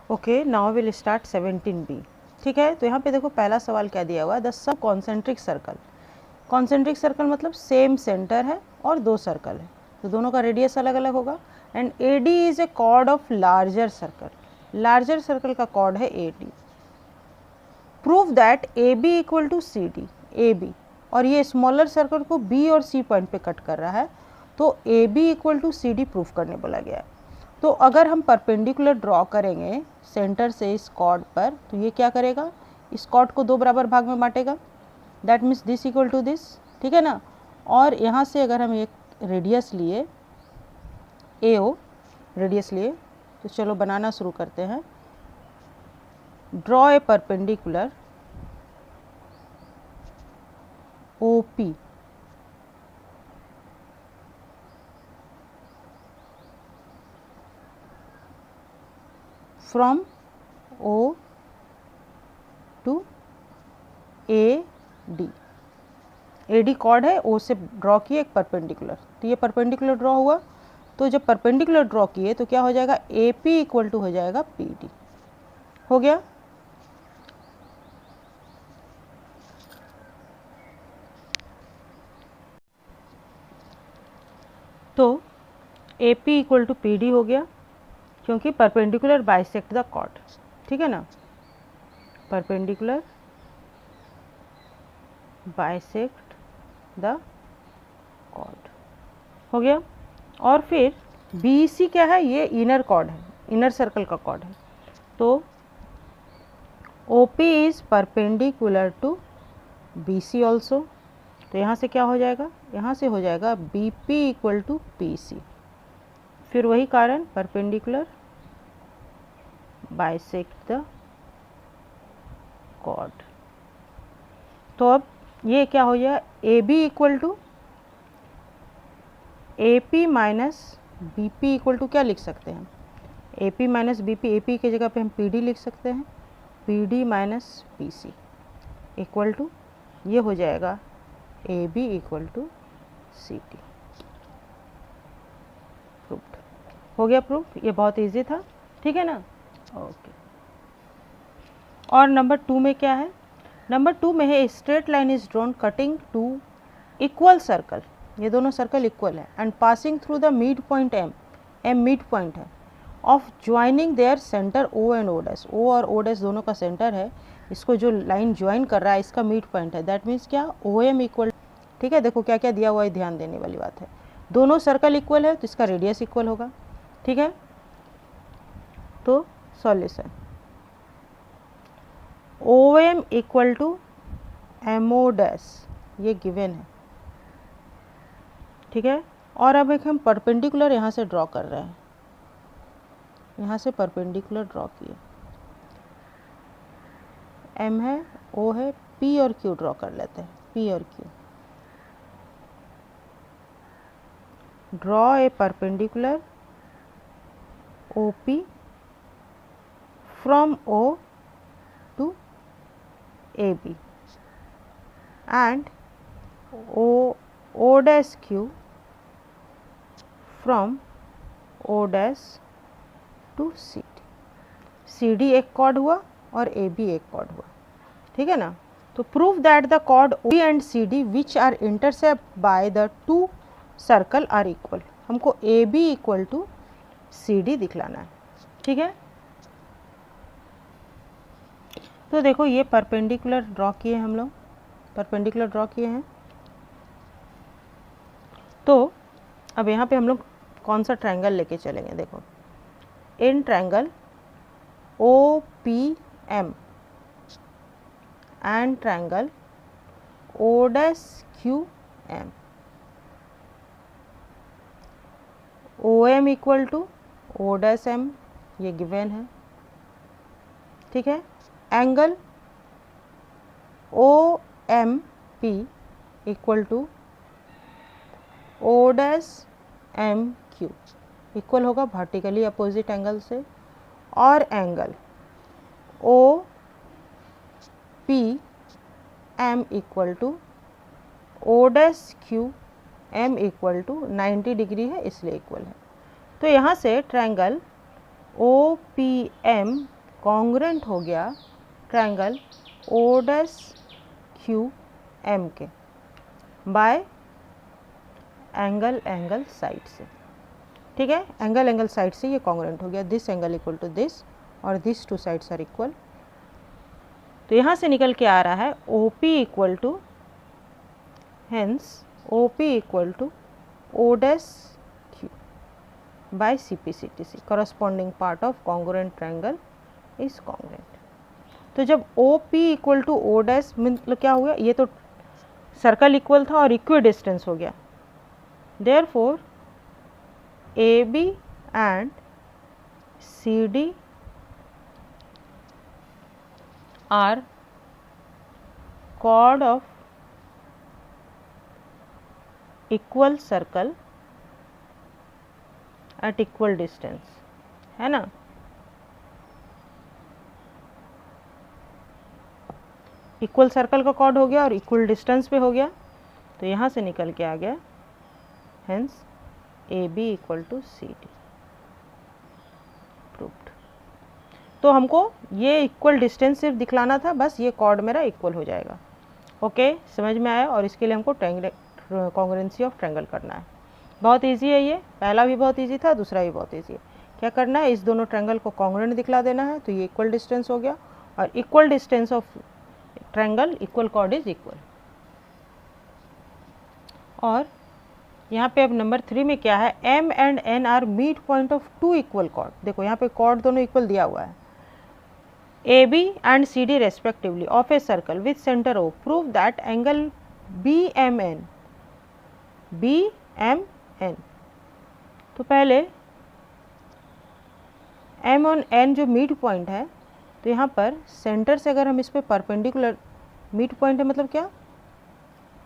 Okay, now will start 17B। ठीक है, तो यहाँ पे देखो पहला सवाल क्या दिया हुआ है, the sub concentric circle. Concentric circle मतलब सेम सेंटर है और दो सर्कल है, तो दोनों का रेडियस अलग अलग होगा। And AD is a chord of larger circle. Larger circle का कॉर्ड है AD। Prove that AB equal to CD। AB और ये स्मॉलर सर्कल को B और C पॉइंट पे कट कर रहा है, तो AB equal to CD proof करने बोला गया है। तो अगर हम परपेंडिकुलर ड्रॉ करेंगे सेंटर से इस कॉर्ड पर, तो ये क्या करेगा, इस कॉर्ड को दो बराबर भाग में बांटेगा। That means this equal to this, ठीक है ना। और यहाँ से अगर हम एक रेडियस लिए AO रेडियस लिए, तो चलो बनाना शुरू करते हैं। Draw a perpendicular OP from O to AD। AD chord है, O से ड्रॉ किए एक परपेंडिकुलर, तो ये परपेंडिकुलर ड्रॉ हुआ। तो जब परपेंडिकुलर ड्रॉ किए तो क्या हो जाएगा, AP इक्वल टू हो जाएगा PD। हो गया। तो AP इक्वल टू PD हो गया, क्योंकि परपेंडिकुलर बाइसेक्ट द कॉर्ड, ठीक है ना। परपेंडिकुलर बाइसेक्ट द कॉर्ड हो गया। और फिर BC क्या है, ये इनर कॉर्ड है, इनर सर्कल का कॉर्ड है। तो OP is perpendicular to BC also. तो यहाँ से क्या हो जाएगा, यहाँ से हो जाएगा BP इक्वल टू PC। फिर वही कारण, परपेंडिकुलर बाइसेक्ट द कॉर्ड। तो अब ये क्या हो गया, AB equal to AP minus BP equal to क्या लिख सकते हैं, AP माइनस BP। AP की जगह पे हम PD लिख सकते हैं, PD minus PC equal to ये हो जाएगा AB equal to CD। Proved हो गया, प्रूफ। ये बहुत इजी था, ठीक है ना। ओके। और नंबर 2 में क्या है, नंबर 2 में है straight line is drawn cutting two equal circle. ये दोनों सर्कल इक्वल है and passing through the mid point M mid point है of joining their centre O and O dash. O और O डैश दोनों का centre है, इसको जो लाइन ज्वाइन कर रहा है इसका मिड पॉइंट है। दैट मीन्स क्या, OM इक्वल, ठीक है। देखो क्या क्या दिया हुआ है, ध्यान देने वाली बात है। दोनों सर्कल इक्वल है तो इसका रेडियस इक्वल होगा, ठीक है। तो solution OM equal to MO dash, ये गिवन है, ठीक है। और अब एक हम परपेंडिकुलर यहाँ से ड्रॉ कर रहे हैं, यहाँ से परपेंडिकुलर ड्रॉ किए, M है, O है, P और Q ड्रॉ कर लेते हैं, P और Q। Draw a perpendicular OP from O to AB and O dash Q from O dash to CD। CD एक कॉर्ड हुआ और AB एक कॉर्ड हुआ, ठीक है ना। तो prove that the chord OB and CD which are intercept by the two circle are equal. हमको AB इक्वल टू CD दिखलाना है, ठीक है। तो देखो ये परपेंडिकुलर ड्रॉ किए हम लोग, परपेंडिकुलर ड्रॉ किए हैं। तो अब यहाँ पे हम लोग कौन सा ट्रायंगल लेके चलेंगे, देखो in triangle OPM and triangle OQM। OM equal to OM, ये गिवन है, ठीक है। Angle OMP equal to OMQ equal होगा वर्टिकली अपोजिट एंगल से। और angle OPM equal to OQM M equal to 90 degree है इसलिए इक्वल है। तो यहाँ से triangle O P M congruent हो गया triangle O dash Q M के बाय एंगल साइड से। ठीक है, एंगल साइड से ये कॉन्ग्रेंट हो गया, this angle equal to this और this two sides are equal. तो यहाँ से निकल के आ रहा है O P equal to, hence O P equal to O dash Q by C P C T C, corresponding part of congruent triangle is congruent. तो जब O P equal to O dash मतलब क्या हो गया, ये तो circle equal था और इक्वी डिस्टेंस हो गया, therefore A B and C D are chord of equal circle at equal distance, है ना। इक्वल सर्कल का कॉर्ड हो गया और इक्वल डिस्टेंस पे हो गया, तो यहाँ से निकल के आ गया hence A B equal to C D proved. तो हमको ये इक्वल डिस्टेंस सिर्फ दिखलाना था, बस ये कॉर्ड मेरा इक्वल हो जाएगा। ओके, समझ में आया। और इसके लिए हमको कॉन्ग्रुएंसी ऑफ ट्रायंगल करना है। बहुत इजी है ये, पहला भी बहुत इजी था, दूसरा भी बहुत इजी है। क्या करना है, इस दोनों ट्रायंगल को कॉन्ग्रुएंट दिखला देना है, तो ये इक्वल डिस्टेंस हो गया और equal distance of triangle equal chord is equal. और यहाँ पे अब नंबर 3 में क्या है, M and N are midpoint of two equal chord. देखो यहाँ पे कॉर्ड दोनों इक्वल दिया हुआ है, A B and C D respectively of a circle with centre O, prove that angle B M N. तो पहले एम और एन जो मिड पॉइंट है, तो यहाँ पर सेंटर से अगर हम इस पे परपेंडिकुलर, मिड पॉइंट है मतलब क्या,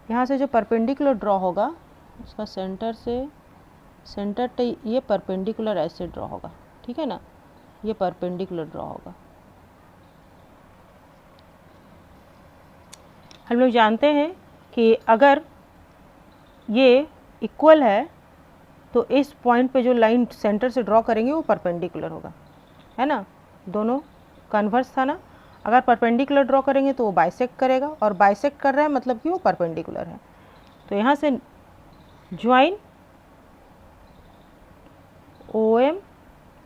यहाँ से जो परपेंडिकुलर ड्रॉ होगा उसका सेंटर से, सेंटर ये परपेंडिकुलर ऐसे ड्रॉ होगा, ठीक है ना, ये परपेंडिकुलर ड्रॉ होगा। हम लोग जानते हैं कि अगर ये इक्वल है तो इस पॉइंट पे जो लाइन सेंटर से ड्रॉ करेंगे वो परपेंडिकुलर होगा, है ना, दोनों कन्वर्स था ना। अगर परपेंडिकुलर ड्रॉ करेंगे तो वो बाइसेक्ट करेगा, और बाइसेक्ट कर रहा है मतलब कि वो परपेंडिकुलर है। तो यहाँ से join O M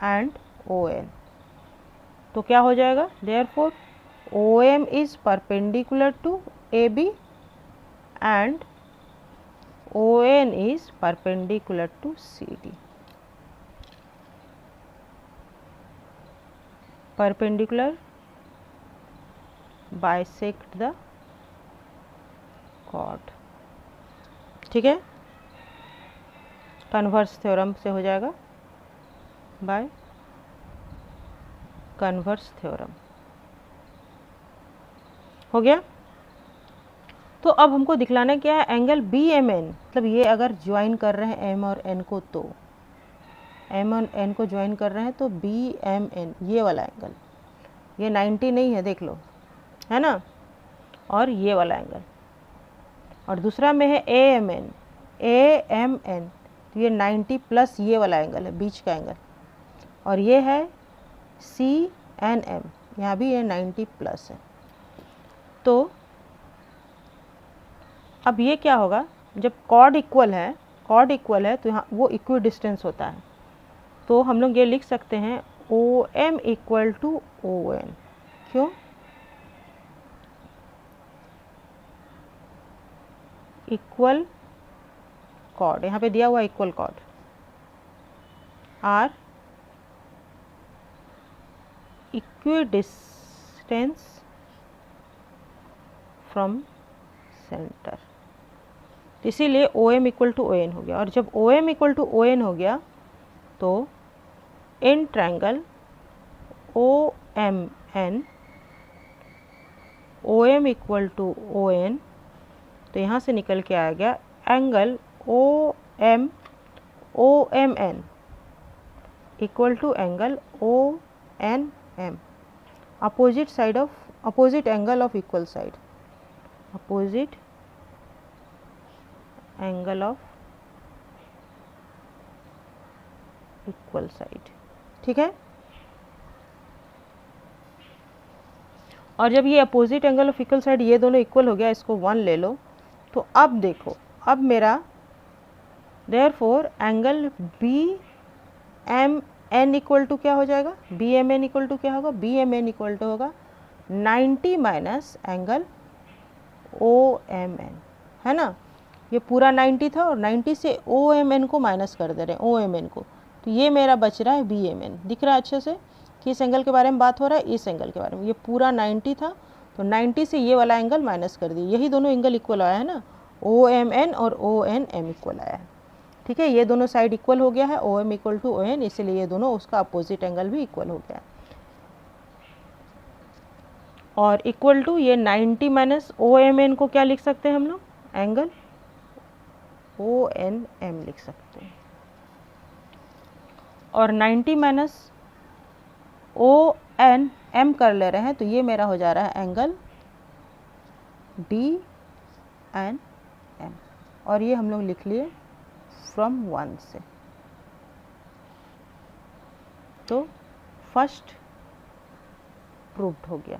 and O N, तो क्या हो जाएगा, therefore O M is perpendicular to A B and ON is perpendicular to CD. Perpendicular bisect the chord, ठीक है, कन्वर्स थ्योरम से हो जाएगा, बाय कन्वर्स थ्योरम हो गया। तो अब हमको दिखलाना क्या है, एंगल बी एम एन, मतलब ये अगर ज्वाइन कर रहे हैं एम और एन को, तो एम और एन को ज्वाइन कर रहे हैं तो बी एम एन, ये वाला एंगल, ये 90 नहीं है देख लो, है ना, और ये वाला एंगल, और दूसरा में है ए एम एन, तो ये 90 प्लस ये वाला एंगल है, बीच का एंगल, और ये है सी एन एम, यहाँ भी ये 90 प्लस है। तो अब ये क्या होगा, जब कॉर्ड इक्वल है तो यहाँ वो इक्वी डिस्टेंस होता है, तो हम लोग ये लिख सकते हैं O M equal to O N. क्यों, इक्वल कॉर्ड, यहाँ पे दिया हुआ equal chord are equidistance from centre, इसीलिए O M equal to O N हो गया। और जब O M equal to O N हो गया तो in triangle O M M equal to O N, तो यहाँ से निकल के आ गया angle O M N equal to angle O N M, opposite side of, opposite angle of equal side, opposite angle of equal side, ठीक है। और जब ये opposite angle of equal side ये दोनों इक्वल हो गया, इसको 1 ले लो, तो अब देखो, अब मेरा therefore angle B M N equal to क्या हो जाएगा, B M N equal to क्या होगा, B M N equal to होगा 90 minus angle O M N, है ना। ये पूरा 90 था और 90 से ओ एम एन को माइनस कर दे रहे हैं, ओ एम एन को, तो ये मेरा बच रहा है बी एम एन। दिख रहा है अच्छे से कि इस एंगल के बारे में बात हो रहा है, इस एंगल के बारे में। ये पूरा 90 था तो 90 से ये वाला एंगल माइनस कर दिए, यही दोनों एंगल इक्वल आया है ना, ओ एम एन और ओ एन एम इक्वल आया है, ठीक है। ये दोनों साइड इक्वल हो गया है, O M equal to O N, इसलिए ये दोनों उसका अपोजिट एंगल भी इक्वल हो गया है। और इक्वल टू ये 90 माइनस ओ एम एन को क्या लिख सकते हैं हम लोग, एंगल ओ एन एम लिख सकते हैं। और 90 माइनस ओ एन एम कर ले रहे हैं, तो ये मेरा हो जा रहा है एंगल डी एन एम, और ये हम लोग लिख लिए फ्रॉम 1 से। तो फर्स्ट प्रूव्ड हो गया।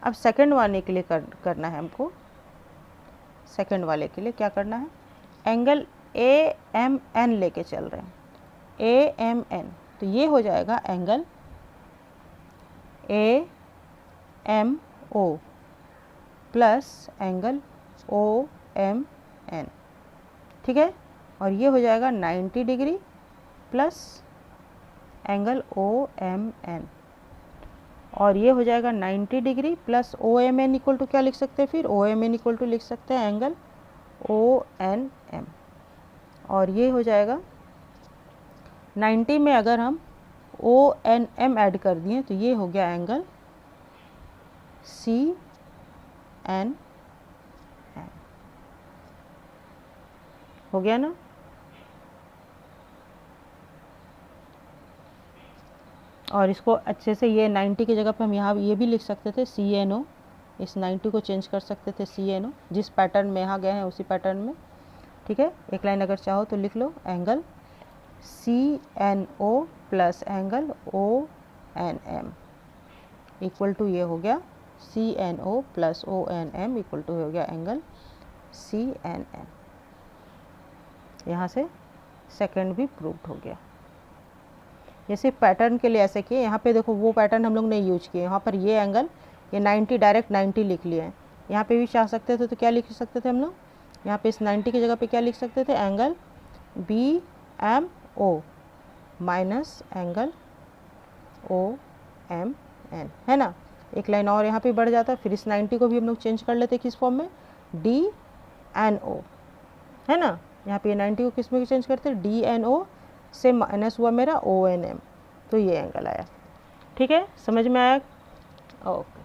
अब सेकंड वाले के लिए करना है हमको। सेकंड वाले के लिए क्या करना है, एंगल ए एम एन लेके चल रहे हैं, ए एम एन, तो ये हो जाएगा angle A M O plus angle O M N, ठीक है। और ये हो जाएगा 90 degree plus angle O M N, और ये हो जाएगा 90 degree plus O M N equal to क्या लिख सकते हैं, फिर O M N equal to लिख सकते हैं एंगल ओ एन एम। और ये हो जाएगा 90 में अगर हम ओ एन एम ऐड कर दिए तो ये हो गया एंगल सी एन एम, हो गया ना। और इसको अच्छे से, ये 90 की जगह पे हम यहाँ ये भी लिख सकते थे सी एन ओ, इस 90 को चेंज कर सकते थे सी एन ओ, जिस पैटर्न में यहाँ गए हैं उसी पैटर्न में, ठीक है। एक लाइन अगर चाहो तो लिख लो angle C N O plus angle O N M equal to ये हो गया C N O plus O N M equal to हो गया एंगल सी एन एम। यहाँ से सेकंड भी प्रूव्ड हो गया। ये सिर्फ पैटर्न के लिए ऐसे किए, यहाँ पे देखो वो पैटर्न हम लोग ने यूज किए, यहाँ पर ये एंगल ये 90 डायरेक्ट 90 लिख लिए हैं। यहाँ पे भी चाह सकते थे तो क्या लिख सकते थे हम लोग, यहाँ पे इस 90 की जगह पे क्या लिख सकते थे, angle B M O minus angle O M N, है ना। एक लाइन और यहाँ पे बढ़ जाता, फिर इस 90 को भी हम लोग चेंज कर लेते किस फॉर्म में, डी एन ओ, है ना। यहाँ पे 90 को किस में चेंज करते, डी एन ओ से माइनस हुआ मेरा ओ एन एम, तो ये एंगल आया, ठीक है। समझ में आया, ओके।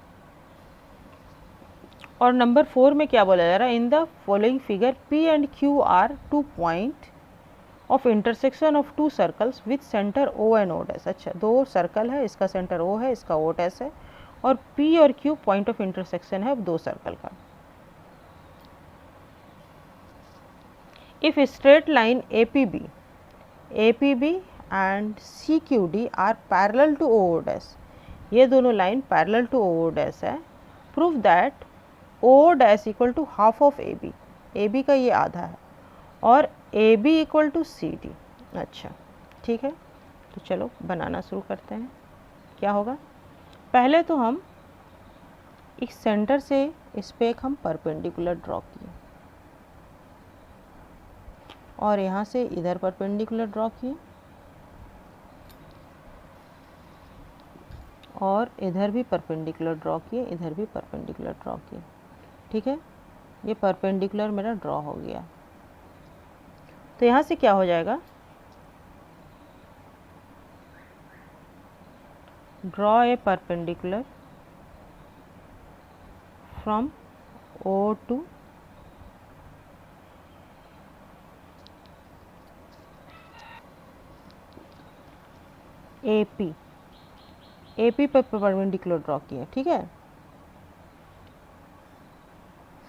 और नंबर 4 में क्या बोला जा रहा है, in the following figure P and Q are 2 point of intersection of 2 circles with centre O and O dash. अच्छा, 2 सर्कल है, इसका सेंटर ओ है, इसका ओ डैश है, और पी और क्यू पॉइंट ऑफ इंटरसेक्शन है 2 सर्कल का। If straight line APB and CQD are parallel to O dash, ये दोनों line parallel to O dash है, prove that O dash equal to half of AB का ये आधा है, और AB इक्वल टू CD। अच्छा, ठीक है, तो चलो बनाना शुरू करते हैं। क्या होगा, पहले तो हम एक सेंटर से इस पे एक हम परपेंडिकुलर ड्रॉ किए, और यहाँ से इधर परपेंडिकुलर ड्रॉ किए, और इधर भी परपेंडिकुलर ड्रॉ किए, इधर भी परपेंडिकुलर ड्रॉ किए, ठीक है। ये परपेंडिकुलर मेरा ड्रॉ हो गया। तो यहाँ से क्या हो जाएगा, draw a perpendicular from O to AP पर परपेंडिकुलर ड्रॉ किए, ठीक है।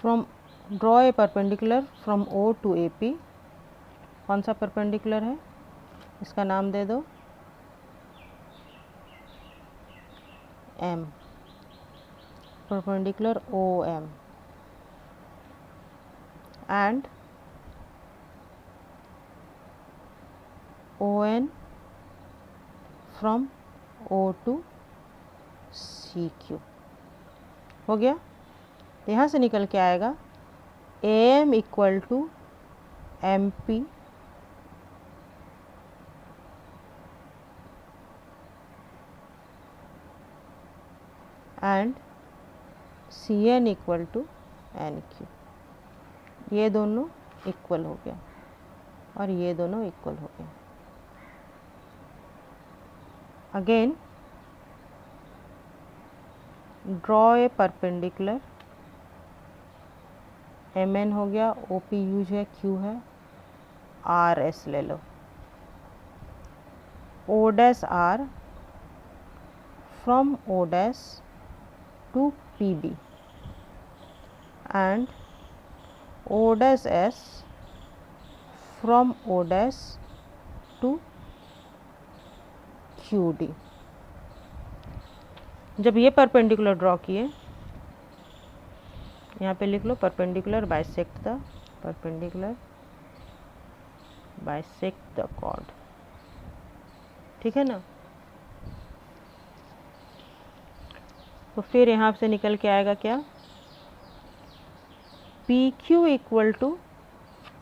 From draw a perpendicular from O to AP, कौन सा परपेंडिकुलर है, इसका नाम दे दो M, perpendicular OM, and ON from O to CQ। हो गया। तो यहाँ से निकल के आएगा AM equal to MP and CN equal to NQ। ये दोनों इक्वल हो गया और ये दोनों इक्वल हो गया। Again draw a perpendicular, MN हो गया, OP यूज है, Q है, RS ले लो। O dash R from O dash to PB and O dash S from O dash to QD। जब ये परपेंडिकुलर ड्रॉ किए, यहाँ पे लिख लो perpendicular bisect the, perpendicular bisect the chord, ठीक है ना। तो फिर यहाँ से निकल के आएगा क्या, PQ इक्वल टू,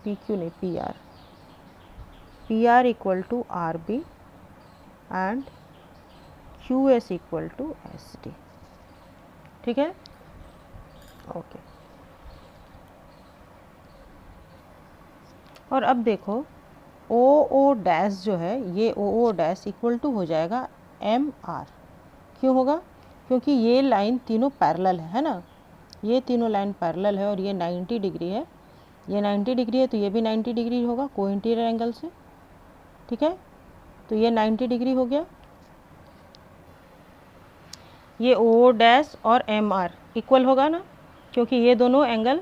PQ नहीं PR, PR equal to RB and QS equal to SD, ठीक है, ओके। और अब देखो OO डैश जो है, ये OO डैश इक्वल टू हो जाएगा MR। क्यों होगा, क्योंकि ये लाइन तीनों पैरेलल है ना, ये तीनों लाइन पैरेलल है और ये 90 डिग्री है, ये 90 डिग्री है तो ये भी 90 डिग्री होगा कोइंटीरियर एंगल से, ठीक है। तो ये 90 डिग्री हो गया। ये O डैश और MR इक्वल होगा ना, क्योंकि ये दोनों एंगल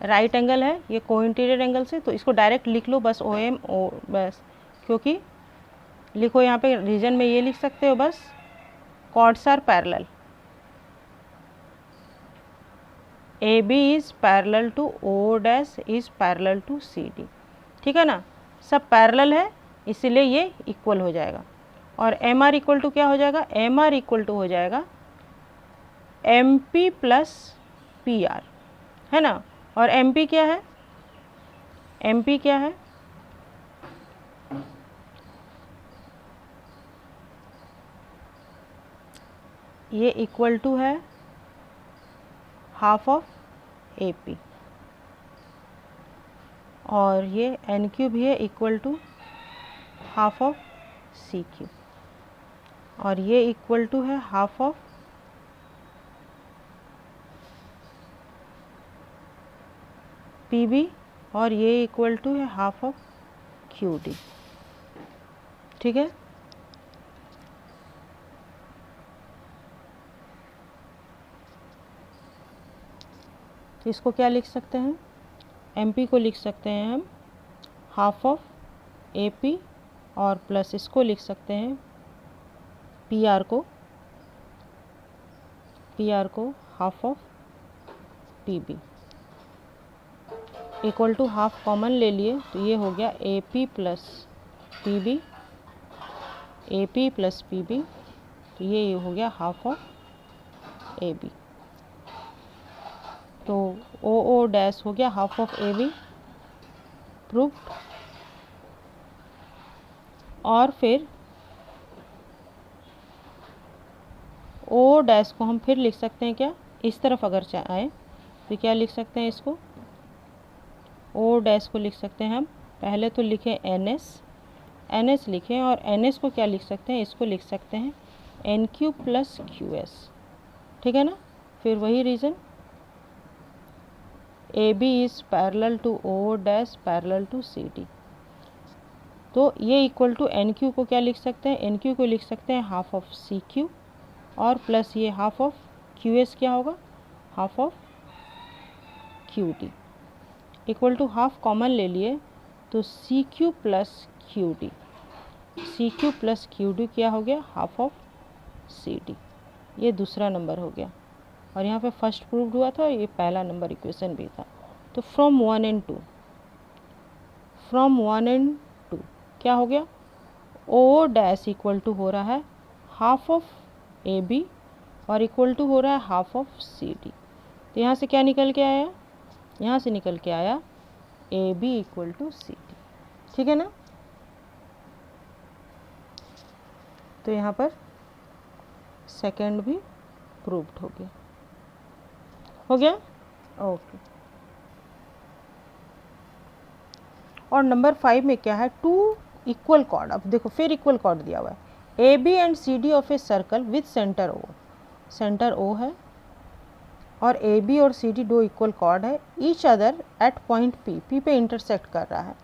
राइट एंगल है, ये कोइंटीरियर एंगल से, तो इसको डायरेक्ट लिख लो बस OM O बस, क्योंकि लिखो यहाँ पे रीजन में ये लिख सकते हो बस, chords are parallel, AB is parallel to O dash is parallel to CD, ठीक है ना, सब पैरेलल है इसीलिए ये इक्वल हो जाएगा। और MR इक्वल टू क्या हो जाएगा, MR इक्वल टू हो जाएगा MP प्लस PR, है ना। और MP क्या है, MP क्या है, ये इक्वल टू है हाफ ऑफ AP, और ये NQ भी है equal to half of CQ, और ये इक्वल टू है हाफ ऑफ PB, और ये इक्वल टू है हाफ ऑफ QD, ठीक है। इसको क्या लिख सकते हैं, MP को लिख सकते हैं हम हाफ ऑफ AP, और प्लस इसको लिख सकते हैं PR को half of PB, equal to half common ले लिए तो ये हो गया AP plus PB, AP plus PB, तो ये हो गया हाफ ऑफ AB। तो OO डैश हो गया हाफ ऑफ AB, प्रूव्ड। और फिर O डैश को हम फिर लिख सकते हैं क्या, इस तरफ अगर आए तो क्या लिख सकते हैं इसको, O डैश को लिख सकते हैं हम, पहले तो लिखें NS लिखें, और NS को क्या लिख सकते हैं, इसको लिख सकते हैं NQ प्लस QS, ठीक है ना। फिर वही reason, AB is parallel to O dash parallel to CD, तो ये इक्वल टू NQ को क्या लिख सकते हैं, NQ को लिख सकते हैं हाफ ऑफ CQ, और प्लस ये हाफ ऑफ QS क्या होगा, half of QD, equal to half common ले लिए तो CQ plus QD, C Q plus Q D क्या हो गया, हाफ ऑफ सी डी। ये दूसरा नंबर हो गया और यहाँ पे फर्स्ट प्रूव्ड हुआ था, ये पहला नंबर इक्वेशन भी था। तो फ्रॉम 1 and 2, फ्रॉम 1 and 2 क्या हो गया, ओ डैश इक्वल टू हो रहा है हाफ ऑफ ए बी और इक्वल टू हो रहा है हाफ ऑफ सी डी। तो यहाँ से क्या निकल के आया, यहाँ से निकल के आया A B equal to C D. ठीक है ना। तो यहाँ पर सेकंड भी प्रूव्ड हो गया, हो गया। ओके। और नंबर 5 में क्या है, 2 इक्वल कॉर्ड। अब देखो फिर इक्वल कॉर्ड दिया हुआ है, A B and C D of a circle with centre O. Centre O है और ए बी और सी डी दो इक्वल कॉर्ड है, each other at point P, P पे इंटरसेक्ट कर रहा है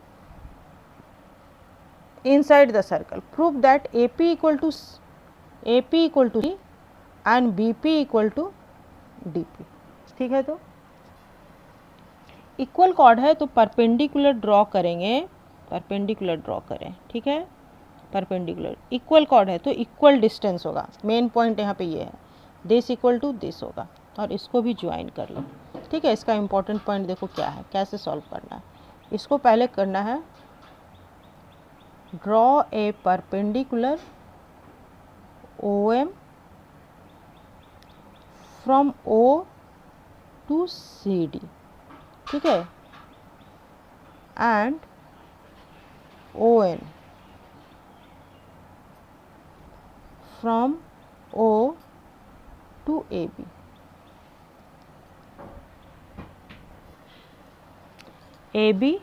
inside the circle. Prove that A P equal to C and B P equal to D P. ठीक है, तो इक्वल कॉर्ड है तो परपेंडिकुलर ड्रॉ करेंगे, परपेंडिकुलर ड्रॉ करें। ठीक है, परपेंडिकुलर। इक्वल कॉर्ड है तो इक्वल डिस्टेंस होगा, मेन पॉइंट यहाँ पे ये है, दिस इक्वल टू दिस होगा। और इसको भी ज्वाइन कर लो। ठीक है, इसका इंपॉर्टेंट पॉइंट देखो क्या है, कैसे सॉल्व करना है। इसको पहले करना है, draw a perpendicular O M from O to C D. ठीक है, and O N from O to A B. A B,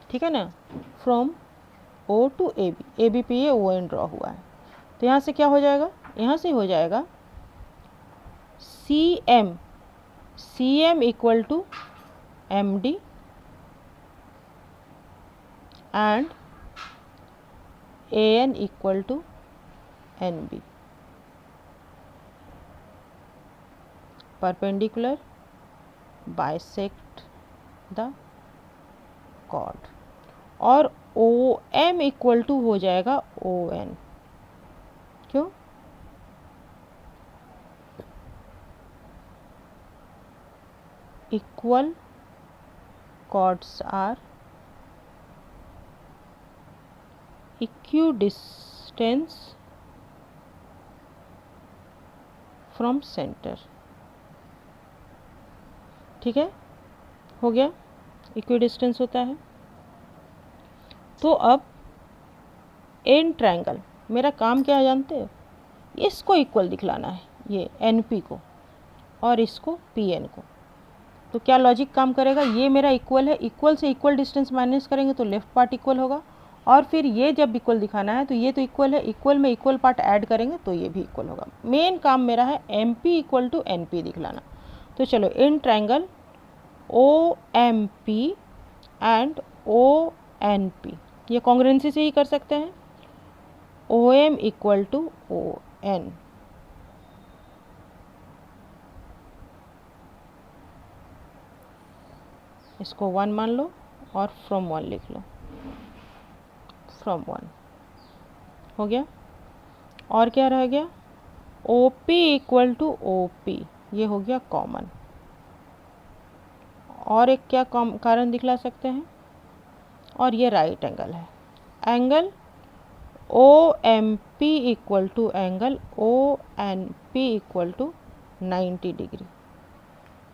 ठीक है ना, from O to A B, A B पे ये ओ एन ड्रॉ हुआ है। तो यहाँ से क्या हो जाएगा, यहाँ से हो जाएगा C M equal to M D and A N equal to N B. Perpendicular bisect the chord. और ओ एम इक्वल टू हो जाएगा ओ एन। क्यों, equal chords are equidistant from center। ठीक है, हो गया, इक्विडिस्टेंस होता है। तो अब एन ट्रायंगल, मेरा काम क्या है जानते हो, इसको इक्वल दिखलाना है, ये एन पी को और इसको पी एन को। तो क्या लॉजिक काम करेगा, ये मेरा इक्वल है, इक्वल से इक्वल डिस्टेंस माइनस करेंगे तो लेफ्ट पार्ट इक्वल होगा, और फिर ये जब इक्वल दिखाना है तो ये तो इक्वल है, इक्वल में इक्वल पार्ट ऐड करेंगे तो ये भी इक्वल होगा। मेन काम मेरा है M P equal to N P दिखलाना। तो चलो, in triangle O M P and O N P, ये कॉन्ग्रुएंसी से ही कर सकते हैं। O M equal to O N, इसको 1 मान लो और फ्रॉम 1 लिख लो, फ्रॉम 1 हो गया। और क्या रह गया, O P equal to O P, ये हो गया कॉमन। और एक क्या कारण दिखला सकते हैं, और ये राइट एंगल है, angle O M P equal to angle O N P equal to 90 degree.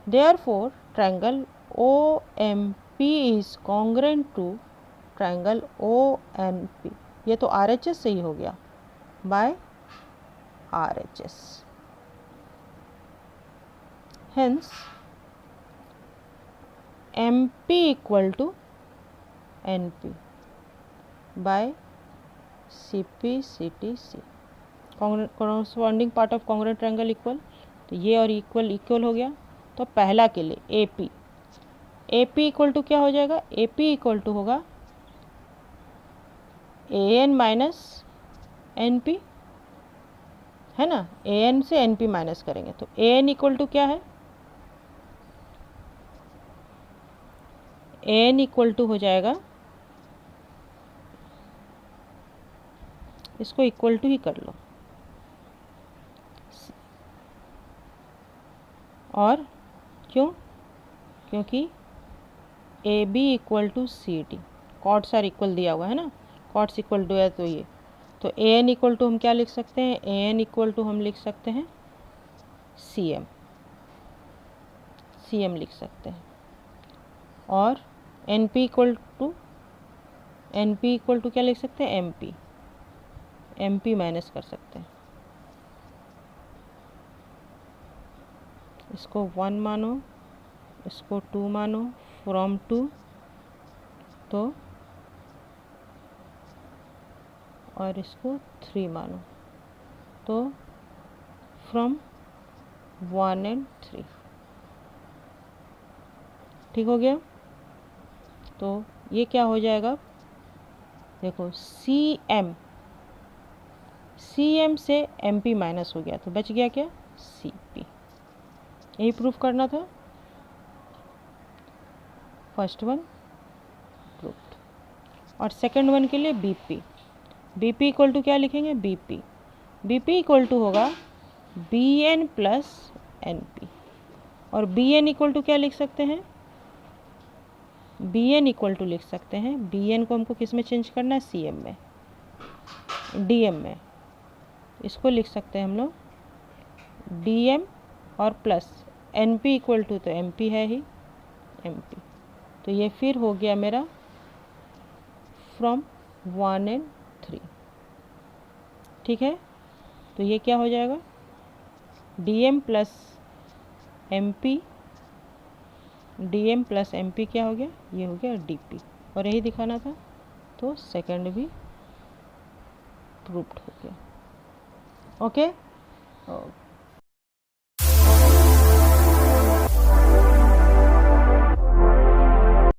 Therefore triangle O M P is congruent to triangle O N P. ये तो आर एच एस से ही हो गया, by R H S. Hence M P equal to N P by C P C T C, corresponding part of congruent triangle equal. तो ये और equal equal हो गया। तो पहला के लिए ए पी इक्वल टू क्या हो जाएगा, ए पी इक्वल टू होगा A N minus N P, है ना, ए एन से एन पी माइनस करेंगे तो ए एन इक्वल टू क्या है, ए एन इक्वल टू हो जाएगा इसको इक्वल टू ही कर लो, और क्यों? क्योंकि A B equal to C D, chords are equal दिया हुआ है ना, कॉट्स इक्वल टू है तो ये, तो ए एन इक्वल टू हम क्या लिख सकते हैं? ए एन इक्वल टू हम लिख सकते हैं सी एम, सी एम लिख सकते हैं। और N P equal to, N P equal to क्या लिख सकते हैं? M P, M P minus कर सकते हैं। इसको 1 मानो, इसको 2 मानो, फ्रॉम 2 तो, और इसको 3 मानो तो फ्रॉम 1 and 3। ठीक हो गया? तो ये क्या हो जाएगा? देखो सी एम, सी एम से एम पी माइनस हो गया तो बच गया क्या? C P. यही प्रूफ करना था। First one proofed. और सेकंड वन के लिए B P, B P equal to क्या लिखेंगे? B P, B P equal to होगा B N plus N P. और बी एन इक्वल टू क्या लिख सकते हैं? बी एन इक्वल टू लिख सकते हैं, बी एन को हमको किस में चेंज करना है? सी एम में, डी एम में। इसको लिख सकते हैं हम लोग डी एम और plus N P equal to, तो एम पी है ही, एम पी। तो ये फिर हो गया मेरा फ्रॉम 1 and 3। ठीक है? तो ये क्या हो जाएगा? D M plus M P, D M plus M P क्या हो गया? ये हो गया डी पी। और यही दिखाना था, तो सेकंड भी प्रूव्ड हो गया। ओके।